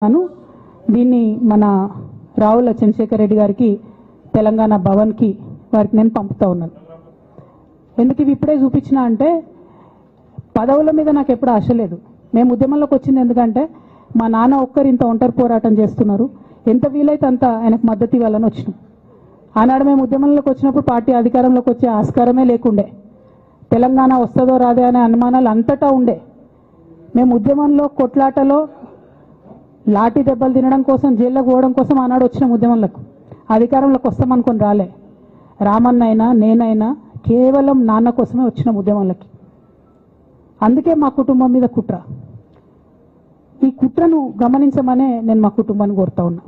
దీన్ని మన రావుల చంద్రశేఖర్ రెడ్డి గారికి తెలంగాణ భవన్ కి వారికి నేను పంపుతా ఉన్నాను. ఎందుకు ఇవి ఇప్పుడే చూపించినా అంటే పదవుల మీద నాకు ఎప్పుడు ఆశ లేదు. మేము ఉద్యమంలోకి వచ్చింది ఎందుకంటే మా నాన్న ఒక్కరు ఇంత ఒంటరి పోరాటం చేస్తున్నారు, ఎంత వీలైతే అంత ఆయనకు మద్దతు ఇవ్వాలని వచ్చినాం. ఆనాడు మేము ఉద్యమంలోకి వచ్చినప్పుడు పార్టీ అధికారంలోకి వచ్చే ఆస్కారమే లేకుండే, తెలంగాణ వస్తుందో రాదే అనే అనుమానాలు అంతటా ఉండే. మేము ఉద్యమంలో కొట్లాటలో లాఠీ దెబ్బలు తినడం కోసం జైల్లోకి పోవడం కోసం ఆనాడు వచ్చిన ఉద్యమంలకు అధికారంలోకి వస్తామనుకొని రాలే. రామన్న అయినా నేనైనా కేవలం నాన్న కోసమే వచ్చిన ఉద్యమంలోకి. అందుకే మా కుటుంబం మీద కుట్ర. ఈ కుట్రను గమనించమనే నేను మా కుటుంబాన్ని కోరుతా ఉన్నా.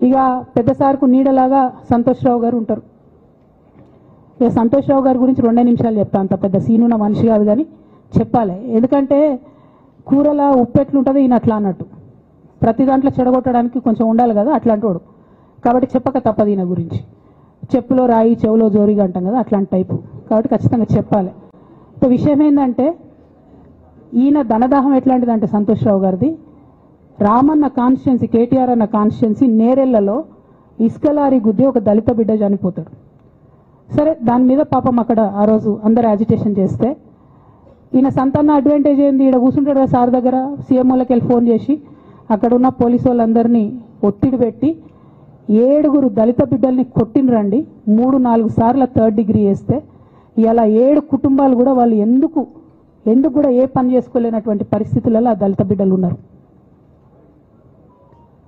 ఇక పెద్ద సార్కు నీడలాగా సంతోష్ రావు గారు ఉంటారు. ఇక సంతోష్ రావు గారి గురించి 2 నిమిషాలు చెప్తా. అంత పెద్ద సీనున్న మనిషి కాదు కానీ చెప్పాలి. ఎందుకంటే కూరల ఉప్పు ఎట్లుంటుంది ఈయన అట్లా అన్నట్టు, ప్రతి దాంట్లో చెడగొట్టడానికి కొంచెం ఉండాలి కదా అట్లాంటి వాడు. కాబట్టి చెప్పక తప్పదు ఈయన గురించి. చెప్పులో రాయి చెవులో జోరిగా అంటాం కదా అట్లాంటి టైపు, కాబట్టి ఖచ్చితంగా చెప్పాలి. ఇప్పుడు విషయం ఏంటంటే ఈయన ధనదాహం ఎట్లాంటిదంటే సంతోష్ రావు గారిది రామన్న కాన్స్టిట్యున్సీ, కేటీఆర్ అన్న కాన్స్టిట్యున్సీ నేరెళ్లలో ఇసుకలారి గుద్ది ఒక దళిత బిడ్డ చనిపోతాడు. సరే దాని మీద పాపం అక్కడ ఆ రోజు అందరు యాజిటేషన్ చేస్తే ఈయన సంతాన అడ్వాంటేజ్ ఏంది, ఈడ కూర్చుంటాడు కదా సార్ దగ్గర, సీఎం వాళ్ళకి వెళ్ళి ఫోన్ చేసి అక్కడ ఉన్న పోలీసు వాళ్ళందరినీ ఒత్తిడి పెట్టి 7 దళిత బిడ్డల్ని కొట్టినరండి. 3-4 సార్లు 3rd డిగ్రీ వేస్తే ఇలా 7 కుటుంబాలు కూడా వాళ్ళు ఎందుకు కూడా ఏ పని చేసుకోలేనటువంటి పరిస్థితులలో ఆ దళిత బిడ్డలు ఉన్నారు.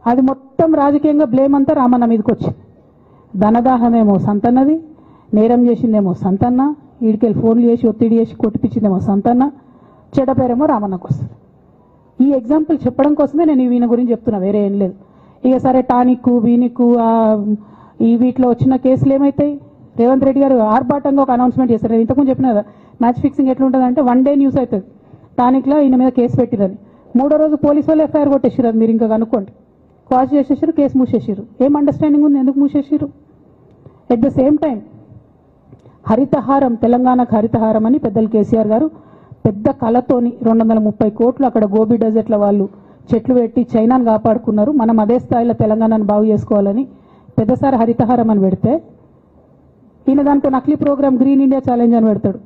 అది మొత్తం రాజకీయంగా బ్లేమ్ అంతా రామన్న మీదకి వచ్చింది. ధనదాహమేమో సంతన్నది, నేరం చేసిందేమో సంతన్న, వీడికెళ్ళి ఫోన్లు చేసి ఒత్తిడి చేసి కొట్టిపించిందేమో సంతన్న, చెడ్డ పేరేమో రామన్నకు వస్తుంది. ఈ ఎగ్జాంపుల్ చెప్పడం కోసమే నేను ఈయన గురించి చెప్తున్నా, వేరే ఏం లేదు. ఇక సరే టానిక్ వీనిక్ ఈ వీటిలో వచ్చిన కేసులు ఏమవుతాయి? రేవంత్ రెడ్డి గారు ఆర్భాటంగా ఒక అనౌన్స్మెంట్ చేస్తారు. నేను ఇంతకుముందు చెప్పిన కదా మ్యాచ్ ఫిక్సింగ్ ఎట్లుంటుందంటే 1 డే న్యూస్ అవుతుంది, టానిక్లో ఈయన మీద కేసు పెట్టిరని. 3వ రోజు పోలీసు వాళ్ళు ఎఫ్ఐఆర్ కొట్టేసారు. అది మీరు ఇంకా కనుక్కోండి. క్వాష్ చేసేసారు, కేసు మూసేసారు. ఏం అండర్స్టాండింగ్ ఉంది, ఎందుకు మూసేసారు? At the same time Harithaharam, తెలంగాణకు హరితహారం అని పెద్దలు కేసీఆర్ గారు పెద్ద కళతోని 230 కోట్లు అక్కడ గోబీ డెజర్ట్ల వాళ్ళు చెట్లు పెట్టి చైనాను కాపాడుకున్నారు. మనం అదే స్థాయిలో తెలంగాణను బాగు చేసుకోవాలని పెద్దసారి హరితహారం అని పెడితే ఈయన దాంట్లో నకిలీ ప్రోగ్రామ్ గ్రీన్ ఇండియా ఛాలెంజ్ అని పెడతాడు.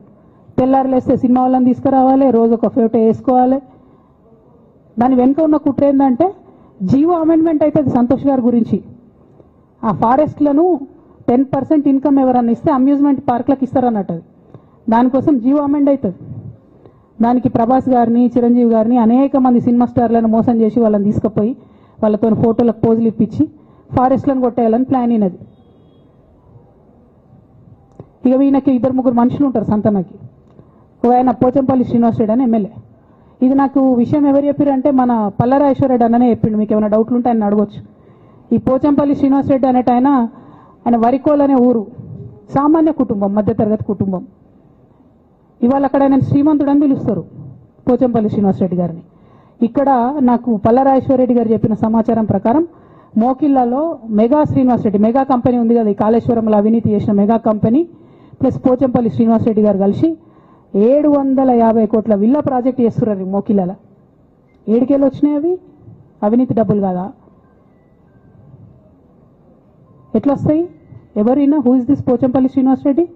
తెల్లారులేస్తే సినిమా వాళ్ళని తీసుకురావాలి, రోజు ఒక ఫోటో వేసుకోవాలి. దాని వెనుక ఉన్న కుట్ర ఏంటంటే జీవో అమెండ్మెంట్ అవుతుంది సంతోష్ గారి గురించి. ఆ ఫారెస్ట్లను 10% ఇన్కమ్ ఎవరన్నా ఇస్తే అమ్యూజ్మెంట్ పార్క్లకు ఇస్తారన్నట్టు. దానికోసం జీవో అమెండ్ అవుతుంది. దానికి ప్రభాస్ గారిని, చిరంజీవి గారిని, అనేక మంది సినిమా స్టార్లను మోసం చేసి వాళ్ళని తీసుకుపోయి వాళ్ళతో ఫోటోలకు పోజులు ఇప్పించి ఫారెస్ట్లను కొట్టేయాలని ప్లాన్ అయినది. ఇక ఈయనకి 2-3 మనుషులు ఉంటారు సంతనకి. ఆయన పోచంపల్లి శ్రీనివాస్ రెడ్డి అని ఎమ్మెల్యే. ఇది నాకు విషయం ఎవరు చెప్పారంటే మన పల్లరాజేశ్వరరెడ్డి అన్ననే చెప్పిండు. మీకు ఏమైనా డౌట్లు ఉంటే ఆయన అడగొచ్చు. ఈ పోచంపల్లి శ్రీనివాస్ రెడ్డి అనేట ఆయన వరికోల్ అనే ఊరు, సామాన్య కుటుంబం, మధ్యతరగతి కుటుంబం. ఇవాళ అక్కడ ఆయన శ్రీమంతుడు అని పిలుస్తారు పోచంపల్లి శ్రీనివాసరెడ్డి గారిని. ఇక్కడ నాకు పల్లరాజేశ్వరరెడ్డి గారు చెప్పిన సమాచారం ప్రకారం మోకిల్లాలో మెగా శ్రీనివాసరెడ్డి, మెగా కంపెనీ ఉంది కదా, ఈ కాళేశ్వరంలో అవినీతి చేసిన mega company plus Pochampalli Srinivas Reddy గారు కలిసి 750 కోట్ల విల్లా ప్రాజెక్ట్ చేస్తున్నారు మోకిల్లాల. ఏడికెళ్ళి వచ్చినాయి అవి? అవినీతి డబ్బులు కాదా? ఎట్లా వస్తాయి? ఎవరైనా who is this Pochampalli Srinivas Reddy?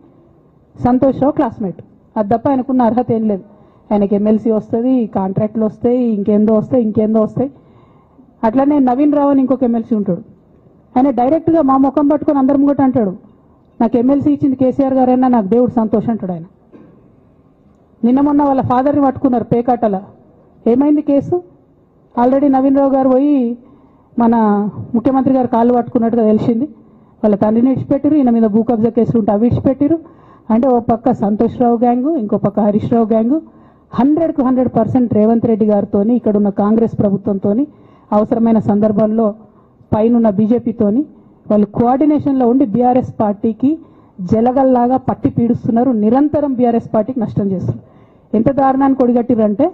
Santosh Rao classmate. అది తప్ప ఆయనకున్న అర్హత ఏం లేదు. ఆయనకి ఎమ్మెల్సీ వస్తుంది, కాంట్రాక్ట్లు వస్తాయి, ఇంకేందో వస్తాయి. అట్లనే నవీన్ రావు అని ఇంకొక ఎమ్మెల్సీ ఉంటాడు. ఆయన డైరెక్ట్గా మా ముఖం పట్టుకొని అందరి ముంగట అంటాడు, నాకు ఎమ్మెల్సీ ఇచ్చింది కేసీఆర్ గారైనా నాకు దేవుడు సంతోషం అంటాడు ఆయన. నిన్న మొన్న వాళ్ళ ఫాదర్ని పట్టుకున్నారు పేకాటల. ఏమైంది కేసు? ఆల్రెడీ నవీన్ రావు గారు పోయి మన ముఖ్యమంత్రి గారు కాళ్ళు పట్టుకున్నట్టుగా తెలిసింది. వాళ్ళ తండ్రిని విడిచిపెట్టారు, ఈయన మీద భూ కబ్జా కేసులు ఉంటే అవి విడిచిపెట్టారు. అంటే ఓ పక్క సంతోష్ రావు గ్యాంగు, ఇంకో పక్క హరీష్ రావు గ్యాంగు. 100కు 100% రేవంత్ రెడ్డి గారితో, ఇక్కడున్న కాంగ్రెస్ ప్రభుత్వంతో, అవసరమైన సందర్భంలో పైనున్న బీజేపీతోని వాళ్ళు కోఆర్డినేషన్లో ఉండి బీఆర్ఎస్ పార్టీకి జలగల్లాగా పట్టి పీడుస్తున్నారు. నిరంతరం బీఆర్ఎస్ పార్టీకి నష్టం చేస్తున్నారు. ఎంత దారుణానికి ఒడిగట్టిరంటే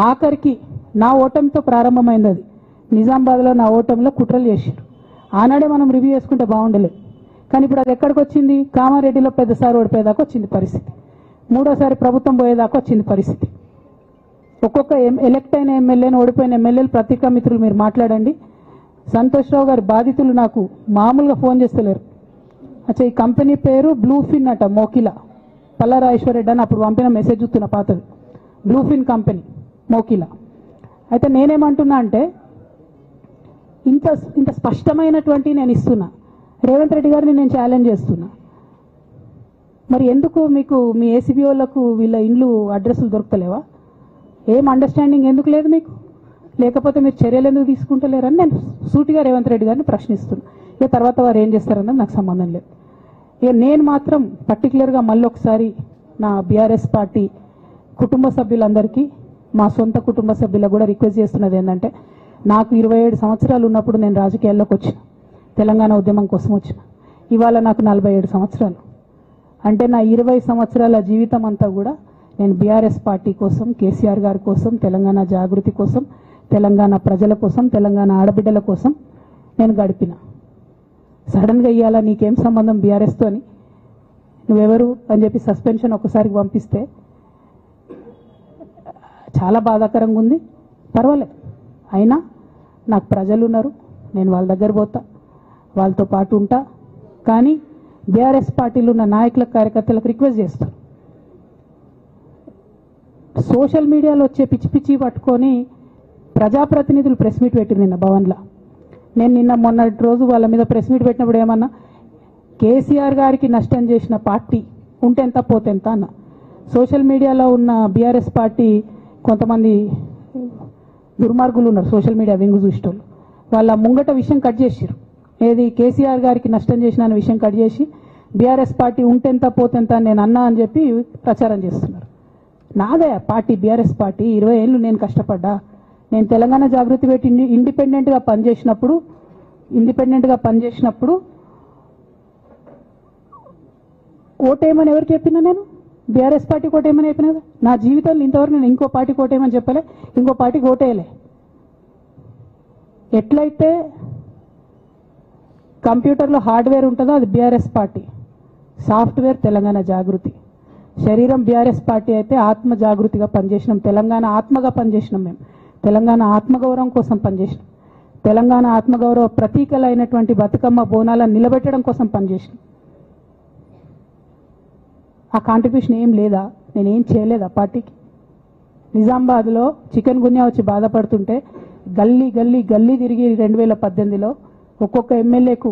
ఆఖరికి నా ఓటమితో ప్రారంభమైంది అది. నిజామాబాద్లో నా ఓటమిలో కుట్రలు చేశారు. ఆనాడే మనం రివ్యూ చేసుకుంటే బాగుండలేదు. కానీ ఇప్పుడు అది ఎక్కడికి వచ్చింది? కామారెడ్డిలో పెద్దసారి ఓడిపోయేదాకా వచ్చింది పరిస్థితి. 3వసారి ప్రభుత్వం పోయేదాకా వచ్చింది పరిస్థితి. ఒక్కొక్క ఎలక్ట్ అయిన ఎమ్మెల్యేని ఓడిపోయిన ఎమ్మెల్యేలు పత్రికా మిత్రులు మీరు మాట్లాడండి. సంతోష్ రావు గారి బాధితులు నాకు మామూలుగా ఫోన్ చేస్తలేరు. అచ్చా, ఈ కంపెనీ పేరు బ్లూఫిన్ అట, మోకిలా పల్లారా ఐశ్వర్రెడ్డి అని అప్పుడు పంపిన మెసేజ్ చూస్తున్న పాతది, బ్లూఫిన్ కంపెనీ మోకిలా. అయితే నేనేమంటున్నా అంటే ఇంత స్పష్టమైనటువంటి నేను ఇస్తున్నా, రేవంత్ రెడ్డి గారిని నేను ఛాలెంజ్ చేస్తున్నా. మరి ఎందుకు మీకు మీ ఏసీబీ వాళ్ళకు వీళ్ళ ఇండ్లు అడ్రస్లు దొరకలేవా? ఏం అండర్స్టాండింగ్ ఎందుకు లేదు మీకు? లేకపోతే మీరు చర్యలు ఎందుకు తీసుకుంటలేరని నేను సూటిగా రేవంత్ రెడ్డి గారిని ప్రశ్నిస్తున్నా. ఇక తర్వాత వారు ఏం చేస్తారన్నది నాకు సంబంధం లేదు. ఇక నేను మాత్రం పర్టికులర్గా మళ్ళీ ఒకసారి నా బీఆర్ఎస్ పార్టీ కుటుంబ సభ్యులందరికీ, మా సొంత కుటుంబ సభ్యులకు కూడా రిక్వెస్ట్ చేస్తున్నది ఏంటంటే, నాకు 27 సంవత్సరాలు ఉన్నప్పుడు నేను రాజకీయాల్లోకి వచ్చిన, తెలంగాణ ఉద్యమం కోసం వచ్చిన. ఇవాళ నాకు 47 సంవత్సరాలు. అంటే నా 20 సంవత్సరాల జీవితం అంతా కూడా నేను బీఆర్ఎస్ పార్టీ కోసం, కేసీఆర్ గారి కోసం, తెలంగాణ జాగృతి కోసం, తెలంగాణ ప్రజల కోసం, తెలంగాణ ఆడబిడ్డల కోసం నేను గడిపిన. సడన్గా ఇవాళ నీకేం సంబంధం బీఆర్ఎస్తో అని, నువ్వెవరు అని చెప్పి సస్పెన్షన్ ఒకసారికి పంపిస్తే చాలా బాధాకరంగా ఉంది. పర్వాలేదు, అయినా నాకు ప్రజలు ఉన్నారు, నేను వాళ్ళ దగ్గర పోతా, వాళ్ళతో పాటు ఉంటా. కానీ బీఆర్ఎస్ పార్టీలో ఉన్న నాయకుల కార్యకర్తలకు రిక్వెస్ట్ చేస్తాను, సోషల్ మీడియాలో వచ్చే పిచ్చి పిచ్చి పట్టుకొని ప్రజాప్రతినిధులు ప్రెస్ మీట్ పెట్టిరు నిన్న భవన్లో. నేను నిన్న మొన్నటి రోజు వాళ్ళ మీద ప్రెస్ మీట్ పెట్టినప్పుడు ఏమన్నా, కేసీఆర్ గారికి నష్టం చేసిన పార్టీ ఉంటే ఎంత పోతే ఎంత అన్న. సోషల్ మీడియాలో ఉన్న బీఆర్ఎస్ పార్టీ కొంతమంది దుర్మార్గులు ఉన్నారు, సోషల్ మీడియా వెంగు చూసేటోళ్ళు. వాళ్ళ ముంగట విషయం కట్ చేసిరు, ఏది కేసీఆర్ గారికి నష్టం చేసిన అనే విషయం కట్ చేసి బీఆర్ఎస్ పార్టీ ఉంటెంత పోతెంత నేను అన్నా అని చెప్పి ప్రచారం చేస్తున్నారు. నాదే పార్టీ బీఆర్ఎస్ పార్టీ, 20 ఏళ్ళు నేను కష్టపడ్డా. నేను తెలంగాణ జాగృతి పెట్టి ఇండిపెండెంట్గా పనిచేసినప్పుడు ఓటేయమని ఎవరికి చెప్పినా? నేను బీఆర్ఎస్ పార్టీకి ఓటేయమని చెప్పినా? నా జీవితంలో ఇంతవరకు నేను ఇంకో పార్టీకి ఓటేయమని చెప్పలే, ఇంకో పార్టీకి ఓటేయలే. ఎట్లయితే కంప్యూటర్లో హార్డ్వేర్ ఉంటుందో అది బీఆర్ఎస్ పార్టీ, సాఫ్ట్వేర్ తెలంగాణ జాగృతి. శరీరం బీఆర్ఎస్ పార్టీ అయితే ఆత్మ జాగృతిగా పనిచేసినాం, తెలంగాణ ఆత్మగా పనిచేసినాం. మేము తెలంగాణ ఆత్మగౌరవం కోసం పనిచేసినాం, తెలంగాణ ఆత్మగౌరవ ప్రతీకలైనటువంటి బతుకమ్మ బోనాలను నిలబెట్టడం కోసం పనిచేసినాం. ఆ కాంట్రిబ్యూషన్ ఏం లేదా? నేనేం చేయలేదు ఆ పార్టీకి. నిజామాబాద్లో చికెన్ గున్యా వచ్చి బాధపడుతుంటే గల్లీ గల్లీ గల్లీ తిరిగి 2018లో ఒక్కొక్క ఎమ్మెల్యేకు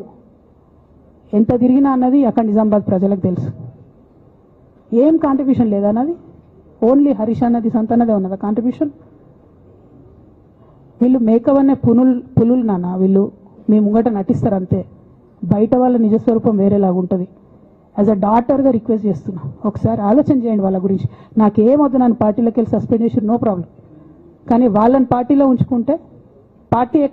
ఎంత తిరిగినా అన్నది అక్కడ నిజామాబాద్ ప్రజలకు తెలుసు. ఏం కాంట్రిబ్యూషన్ లేదన్నది, ఓన్లీ హరీష్ అన్నది సంతన్నదే ఉన్నదా కాంట్రిబ్యూషన్? వీళ్ళు మేకవన్నే పులులు నాన్న, వీళ్ళు మీ ముంగట నటిస్తారు అంతే, బయట వాళ్ళ నిజస్వరూపం వేరేలాగా ఉంటుంది. యాజ్ అ డాటర్గా రిక్వెస్ట్ చేస్తున్నా, ఒకసారి ఆలోచన చేయండి వాళ్ళ గురించి. నాకేమొద్దు, నన్ను పార్టీలోకి వెళ్ళి సస్పెండ్ చేసి నో ప్రాబ్లం, కానీ వాళ్ళని పార్టీలో ఉంచుకుంటే పార్టీ ఎట్లా